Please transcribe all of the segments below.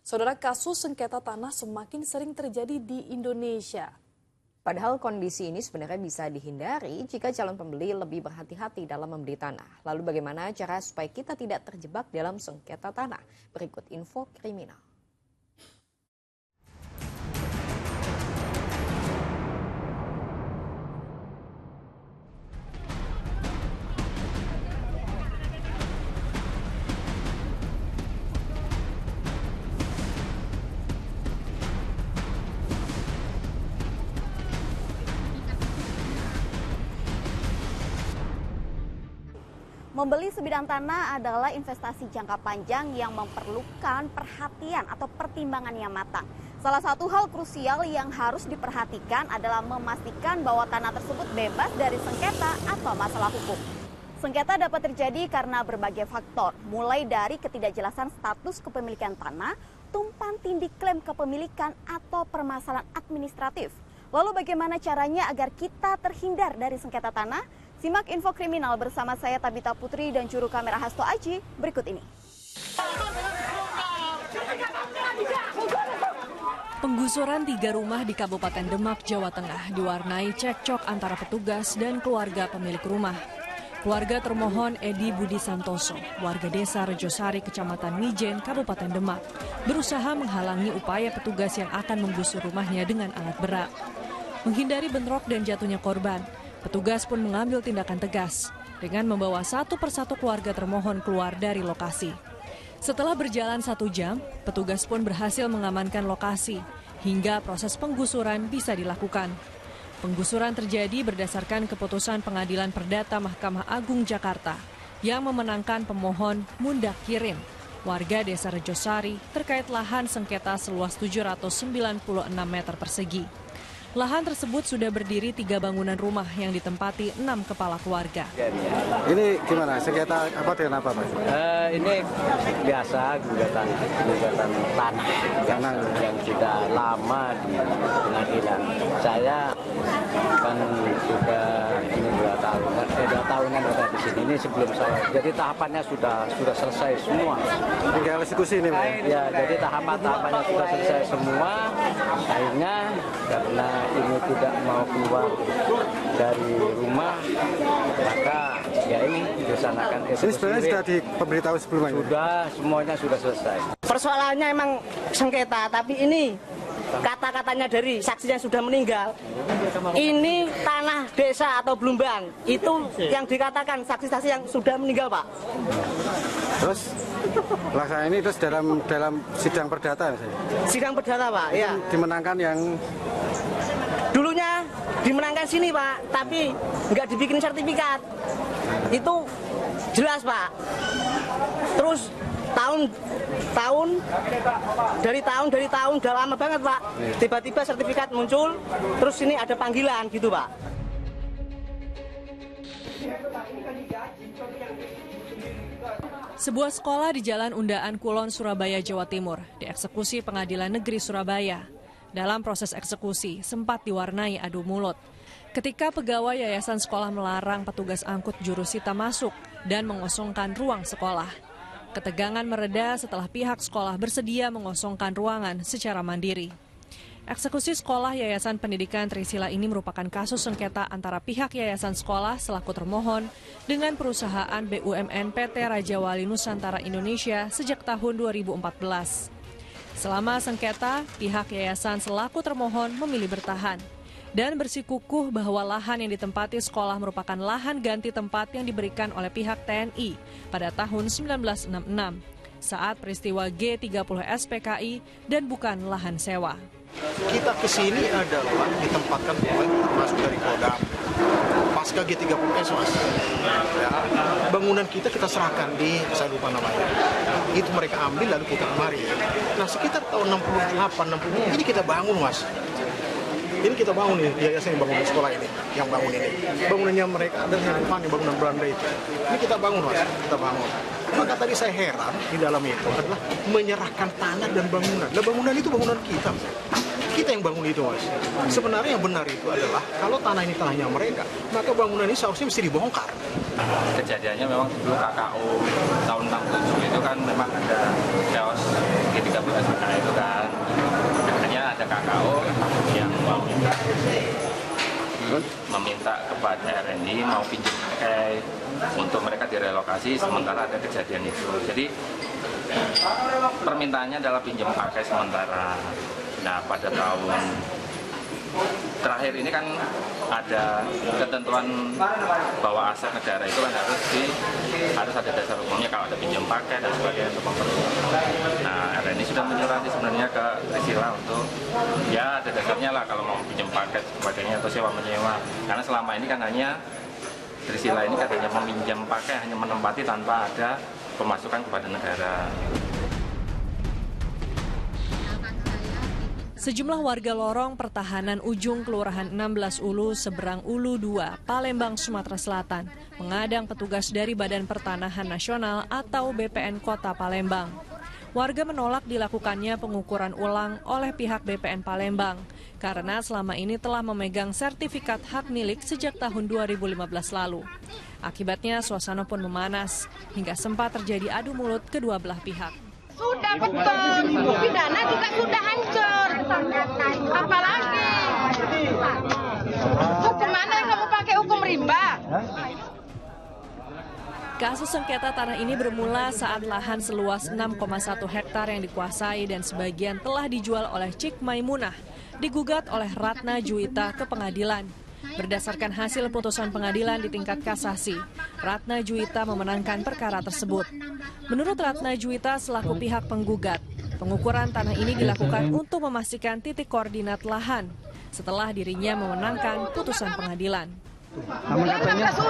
Saudara, kasus sengketa tanah semakin sering terjadi di Indonesia. Padahal kondisi ini sebenarnya bisa dihindari jika calon pembeli lebih berhati-hati dalam membeli tanah. Lalu bagaimana cara supaya kita tidak terjebak dalam sengketa tanah? Berikut info kriminal. Membeli sebidang tanah adalah investasi jangka panjang yang memerlukan perhatian atau pertimbangan yang matang. Salah satu hal krusial yang harus diperhatikan adalah memastikan bahwa tanah tersebut bebas dari sengketa atau masalah hukum. Sengketa dapat terjadi karena berbagai faktor, mulai dari ketidakjelasan status kepemilikan tanah, tumpang tindih klaim kepemilikan, atau permasalahan administratif. Lalu bagaimana caranya agar kita terhindar dari sengketa tanah? Simak info kriminal bersama saya Tabita Putri dan juru kamera Hasto Aji berikut ini. Penggusuran 3 rumah di Kabupaten Demak, Jawa Tengah diwarnai cekcok antara petugas dan keluarga pemilik rumah. Keluarga termohon Edi Budi Santoso, warga desa Rejosari, Kecamatan Mijen, Kabupaten Demak, berusaha menghalangi upaya petugas yang akan menggusur rumahnya dengan alat berat. Menghindari bentrok dan jatuhnya korban, petugas pun mengambil tindakan tegas dengan membawa satu persatu keluarga termohon keluar dari lokasi. Setelah berjalan 1 jam, petugas pun berhasil mengamankan lokasi hingga proses penggusuran bisa dilakukan. Penggusuran terjadi berdasarkan keputusan Pengadilan Perdata Mahkamah Agung Jakarta yang memenangkan pemohon Mundak Kirin, warga desa Rejosari, terkait lahan sengketa seluas 796 meter persegi. Lahan tersebut sudah berdiri 3 bangunan rumah yang ditempati 6 kepala keluarga. Ini gimana? Sengketa apa dengan apa, Mas? Ini biasa gugatan tanah yang sudah lama di pengadilan. Saya kan sudah ini 2 tahunan ada di sini. Ini sebelum saya. Jadi tahapannya sudah selesai semua. Tinggal eksekusi ini, Pak? Ya, jadi tahapannya sudah selesai semua. Akhirnya karena ini tidak mau keluar dari rumah, maka ya ini disanakan eksekusi. Ini sebenarnya sudah diberitahu sebelumnya? Sudah, semuanya sudah selesai. Persoalannya emang sengketa, tapi ini kata-katanya dari saksi yang sudah meninggal, ini tanah desa atau Blumbang, itu yang dikatakan saksi-saksi yang sudah meninggal, Pak. Terus pelaksanaan ini terus dalam sidang perdata, misalnya? Sidang perdata, Pak, ya. Dimenangkan yang dulunya dimenangkan sini, Pak, tapi nggak dibikin sertifikat. Itu jelas, Pak. Terus dari tahun udah lama banget, Pak. Tiba-tiba sertifikat muncul, terus ini ada panggilan gitu, Pak. Sebuah sekolah di Jalan Undaan Kulon, Surabaya, Jawa Timur, dieksekusi Pengadilan Negeri Surabaya. Dalam proses eksekusi, sempat diwarnai adu mulut. Ketika pegawai yayasan sekolah melarang petugas angkut jurusita masuk dan mengosongkan ruang sekolah. Ketegangan mereda setelah pihak sekolah bersedia mengosongkan ruangan secara mandiri. Eksekusi sekolah Yayasan Pendidikan Trisila ini merupakan kasus sengketa antara pihak yayasan sekolah selaku termohon dengan perusahaan BUMN PT Raja Wali Nusantara Indonesia sejak tahun 2014. Selama sengketa, pihak yayasan selaku termohon memilih bertahan dan bersikukuh bahwa lahan yang ditempati sekolah merupakan lahan ganti tempat yang diberikan oleh pihak TNI pada tahun 1966 saat peristiwa G30 SPKI dan bukan lahan sewa. Kita ke sini adalah ditempatkan oleh masuk dari Kodam pasca G30S, Mas. Ya, bangunan kita serahkan di, saya lupa namanya. Itu mereka ambil lalu kita kemari. Nah, sekitar tahun 68, 60 ini kita bangun, Mas. Ini kita bangun nih, yayasan yang bangun di sekolah ini, yang bangun ini. Bangunannya mereka ada yang bangunan belanda itu. Ini kita bangun, Mas, kita bangun. Maka tadi saya heran di dalam itu adalah menyerahkan tanah dan bangunan. Nah, bangunan itu bangunan kita. Kita yang bangun itu, Mas. Sebenarnya yang benar itu adalah kalau tanah ini tanahnya mereka, maka bangunan ini seharusnya mesti dibongkar. Kejadiannya memang dulu KKU tahun 67 itu kan memang ada chaos G30 SPKI itu meminta kepada RNI mau pinjam pakai untuk mereka direlokasi sementara ada kejadian itu. Jadi permintaannya adalah pinjam pakai sementara. Nah, pada tahun terakhir ini kan ada ketentuan bahwa aset negara itu kan harus ada dasar hukumnya kalau ada pinjam pakai dan sebagainya untuk memperluas. Nah, RNI sudah menyurati sebenarnya ke Trisila untuk ya ada dasarnya lah kalau mau pinjam pakai sebagainya atau sewa menyewa. Karena selama ini kan hanya Trisila ini katanya meminjam pakai, hanya menempati tanpa ada pemasukan kepada negara. Sejumlah warga lorong pertahanan ujung Kelurahan 16 Ulu, Seberang Ulu 2, Palembang, Sumatera Selatan, mengadang petugas dari Badan Pertanahan Nasional atau BPN Kota Palembang. Warga menolak dilakukannya pengukuran ulang oleh pihak BPN Palembang, karena selama ini telah memegang sertifikat hak milik sejak tahun 2015 lalu. Akibatnya suasana pun memanas, hingga sempat terjadi adu mulut kedua belah pihak. Sudah betul, pidana juga sudah hancur. Apalagi? Hukum mana yang kamu pakai, hukum rimba? Kasus sengketa tanah ini bermula saat lahan seluas 6,1 hektar yang dikuasai dan sebagian telah dijual oleh Cik Maimunah, digugat oleh Ratna Juwita ke pengadilan. Berdasarkan hasil putusan pengadilan di tingkat kasasi, Ratna Juwita memenangkan perkara tersebut. Menurut Ratna Juwita selaku pihak penggugat, pengukuran tanah ini dilakukan untuk memastikan titik koordinat lahan setelah dirinya memenangkan putusan pengadilan. Yang 16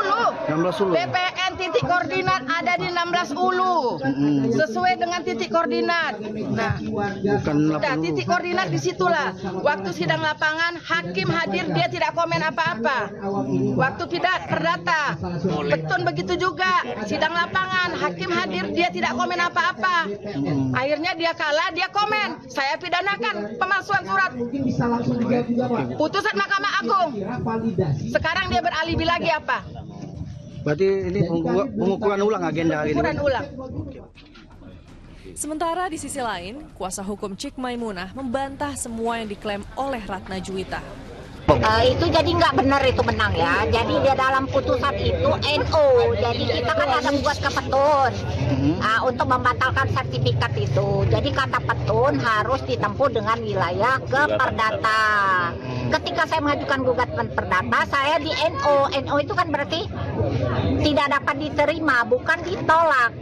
Ulu. BPN titik koordinat ada di 16 Ulu. Sesuai dengan titik koordinat. Nah, titik koordinat disitulah. Waktu sidang lapangan, hakim hadir, dia tidak komen apa-apa. Waktu tidak perdata, Petun begitu juga. Sidang lapangan, hakim hadir, dia tidak komen apa-apa. Akhirnya dia kalah, dia komen. Saya pidanakan pemalsuan surat. Putusan Mahkamah Agung. Sekarang dia beralibi lagi apa? Berarti ini pengukuran ulang agenda hari ini. Pengukuran ulang. Sementara di sisi lain, kuasa hukum Cik Maimunah membantah semua yang diklaim oleh Ratna Juwita. Itu jadi nggak benar itu menang ya. Jadi dia dalam putusan itu NO. Jadi kita kan ada buat ke Petun untuk membatalkan sertifikat itu. Jadi kata Petun harus ditempuh dengan wilayah ke Perdata. Ketika saya mengajukan gugatan perdata, saya di NO. NO itu kan berarti tidak dapat diterima, bukan ditolak.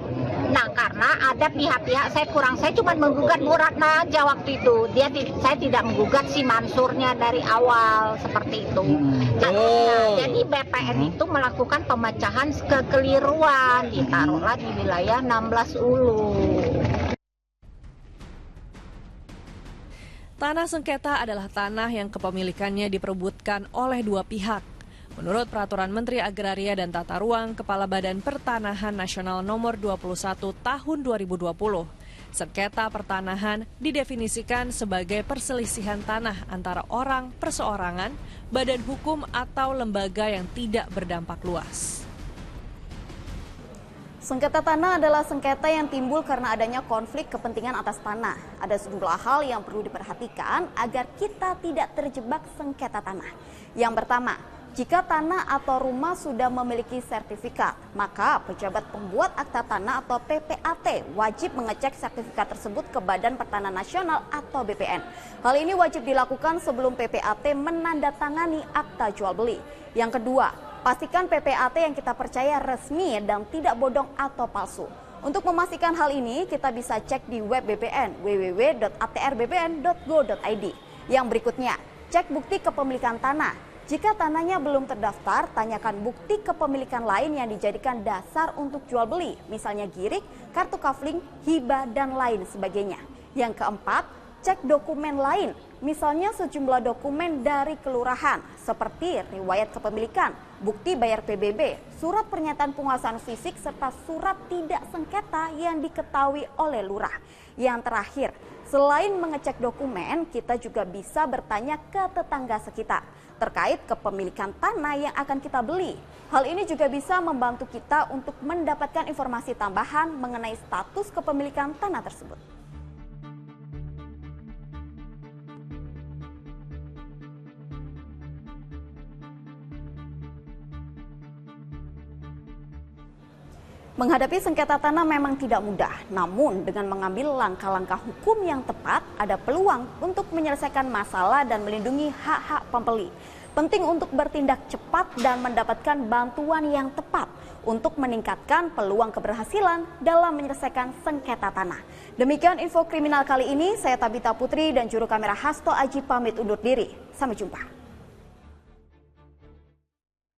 Nah, karena ada pihak-pihak saya cuma menggugat Bu Ratna aja waktu itu. Saya tidak menggugat si Mansurnya dari awal seperti itu. Jadi BPN itu melakukan pemecahan kekeliruan, ditaruhlah di wilayah 16 Ulu. Tanah sengketa adalah tanah yang kepemilikannya diperebutkan oleh dua pihak. Menurut Peraturan Menteri Agraria dan Tata Ruang Kepala Badan Pertanahan Nasional Nomor 21 Tahun 2020, sengketa pertanahan didefinisikan sebagai perselisihan tanah antara orang, perseorangan, badan hukum atau lembaga yang tidak berdampak luas. Sengketa tanah adalah sengketa yang timbul karena adanya konflik kepentingan atas tanah. Ada sejumlah hal yang perlu diperhatikan agar kita tidak terjebak sengketa tanah. Yang pertama, jika tanah atau rumah sudah memiliki sertifikat, maka pejabat pembuat akta tanah atau PPAT wajib mengecek sertifikat tersebut ke Badan Pertanahan Nasional atau BPN. Hal ini wajib dilakukan sebelum PPAT menandatangani akta jual beli. Yang kedua, pastikan PPAT yang kita percaya resmi dan tidak bodong atau palsu. Untuk memastikan hal ini, kita bisa cek di web BPN www.atrbpn.go.id. Yang berikutnya, cek bukti kepemilikan tanah. Jika tanahnya belum terdaftar, tanyakan bukti kepemilikan lain yang dijadikan dasar untuk jual beli, misalnya girik, kartu kafling, hibah, dan lain sebagainya. Yang keempat, cek dokumen lain, misalnya sejumlah dokumen dari kelurahan, seperti riwayat kepemilikan, bukti bayar PBB, surat pernyataan penguasaan fisik, serta surat tidak sengketa yang diketahui oleh lurah. Yang terakhir, selain mengecek dokumen, kita juga bisa bertanya ke tetangga sekitar terkait kepemilikan tanah yang akan kita beli. Hal ini juga bisa membantu kita untuk mendapatkan informasi tambahan mengenai status kepemilikan tanah tersebut. Menghadapi sengketa tanah memang tidak mudah, namun dengan mengambil langkah-langkah hukum yang tepat, ada peluang untuk menyelesaikan masalah dan melindungi hak-hak pembeli. Penting untuk bertindak cepat dan mendapatkan bantuan yang tepat untuk meningkatkan peluang keberhasilan dalam menyelesaikan sengketa tanah. Demikian info kriminal kali ini, saya Tabita Putri dan juru kamera Hasto Aji pamit undur diri. Sampai jumpa.